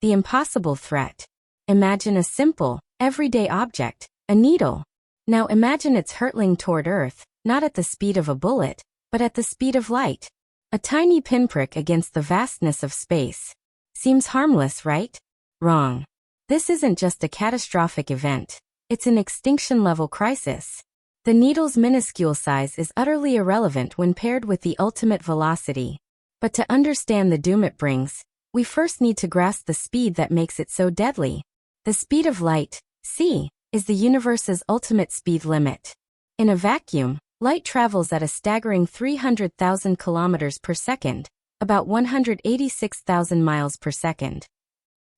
the impossible threat. Imagine a simple, everyday object, a needle. Now imagine it's hurtling toward Earth, not at the speed of a bullet, but at the speed of light. A tiny pinprick against the vastness of space. Seems harmless, right? Wrong. This isn't just a catastrophic event. It's an extinction-level crisis. The needle's minuscule size is utterly irrelevant when paired with the ultimate velocity. But to understand the doom it brings, we first need to grasp the speed that makes it so deadly. The speed of light, c, is the universe's ultimate speed limit. In a vacuum, light travels at a staggering 300,000 kilometers per second, about 186,000 miles per second.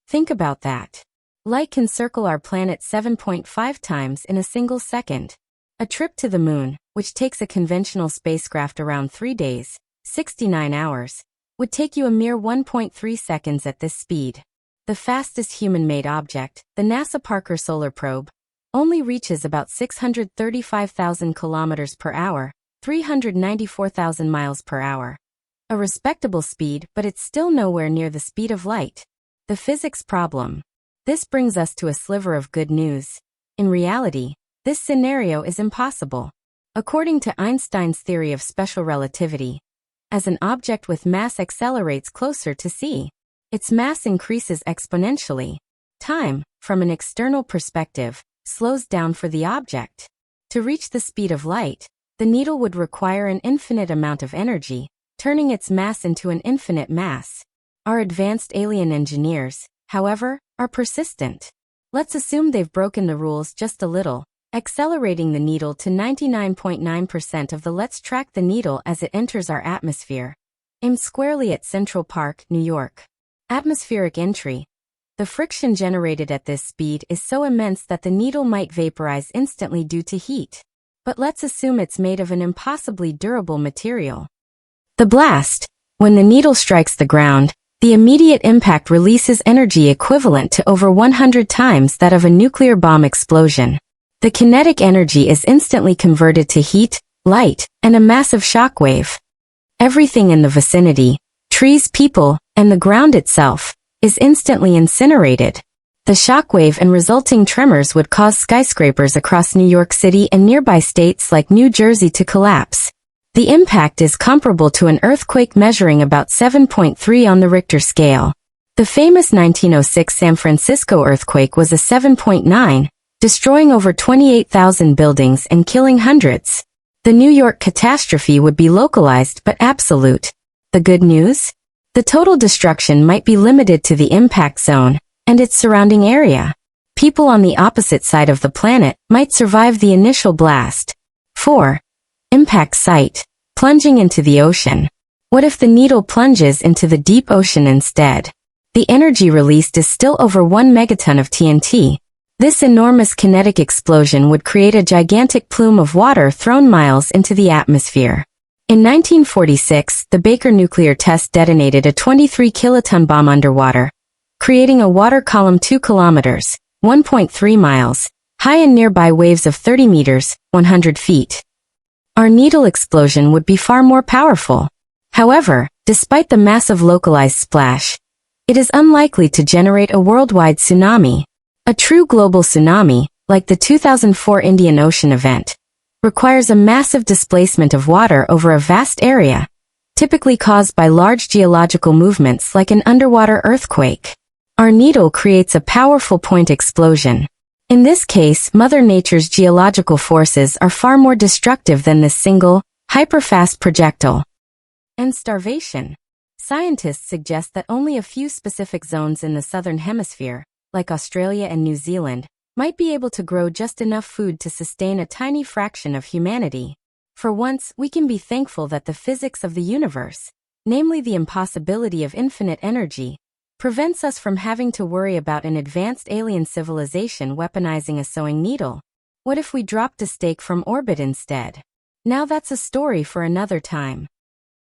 Think about that. Light can circle our planet 7.5 times in a single second. A trip to the moon, which takes a conventional spacecraft around 3 days, 69 hours, would take you a mere 1.3 seconds at this speed. The fastest human-made object, the NASA Parker Solar Probe, only reaches about 635,000 kilometers per hour, 394,000 miles per hour. A respectable speed, but it's still nowhere near the speed of light. The physics problem. This brings us to a sliver of good news. In reality, this scenario is impossible. According to Einstein's theory of special relativity, as an object with mass accelerates closer to c, its mass increases exponentially. Time, from an external perspective, slows down for the object. To reach the speed of light, the needle would require an infinite amount of energy, turning its mass into an infinite mass. Our advanced alien engineers, however, are persistent. Let's assume they've broken the rules just a little, accelerating the needle to 99.9% of the Let's track the needle as it enters our atmosphere. Aimed squarely at Central Park, New York. Atmospheric entry. The friction generated at this speed is so immense that the needle might vaporize instantly due to heat. But let's assume it's made of an impossibly durable material. The blast. When the needle strikes the ground, the immediate impact releases energy equivalent to over 100 times that of a nuclear bomb explosion. The kinetic energy is instantly converted to heat, light, and a massive shockwave. Everything in the vicinity, trees, people, and the ground itself, is instantly incinerated. The shockwave and resulting tremors would cause skyscrapers across New York City and nearby states like New Jersey to collapse. The impact is comparable to an earthquake measuring about 7.3 on the Richter scale. The famous 1906 San Francisco earthquake was a 7.9, destroying over 28,000 buildings and killing hundreds. The New York catastrophe would be localized but absolute. The good news? The total destruction might be limited to the impact zone and its surrounding area. People on the opposite side of the planet might survive the initial blast. 4. Impact site. Plunging into the ocean. What if the needle plunges into the deep ocean instead? The energy released is still over 1 megaton of TNT. This enormous kinetic explosion would create a gigantic plume of water thrown miles into the atmosphere. In 1946, the Baker nuclear test detonated a 23-kiloton bomb underwater, creating a water column 2 kilometers, 1.3 miles, high and nearby waves of 30 meters, 100 feet. Our needle explosion would be far more powerful. However, despite the massive localized splash, it is unlikely to generate a worldwide tsunami. A true global tsunami, like the 2004 Indian Ocean event, requires a massive displacement of water over a vast area, typically caused by large geological movements like an underwater earthquake. Our needle creates a powerful point explosion. In this case, Mother Nature's geological forces are far more destructive than this single, hyper-fast projectile. And starvation. Scientists suggest that only a few specific zones in the southern hemisphere, like Australia and New Zealand, might be able to grow just enough food to sustain a tiny fraction of humanity. For once, we can be thankful that the physics of the universe, namely the impossibility of infinite energy, prevents us from having to worry about an advanced alien civilization weaponizing a sewing needle. What if we dropped a stake from orbit instead? Now that's a story for another time.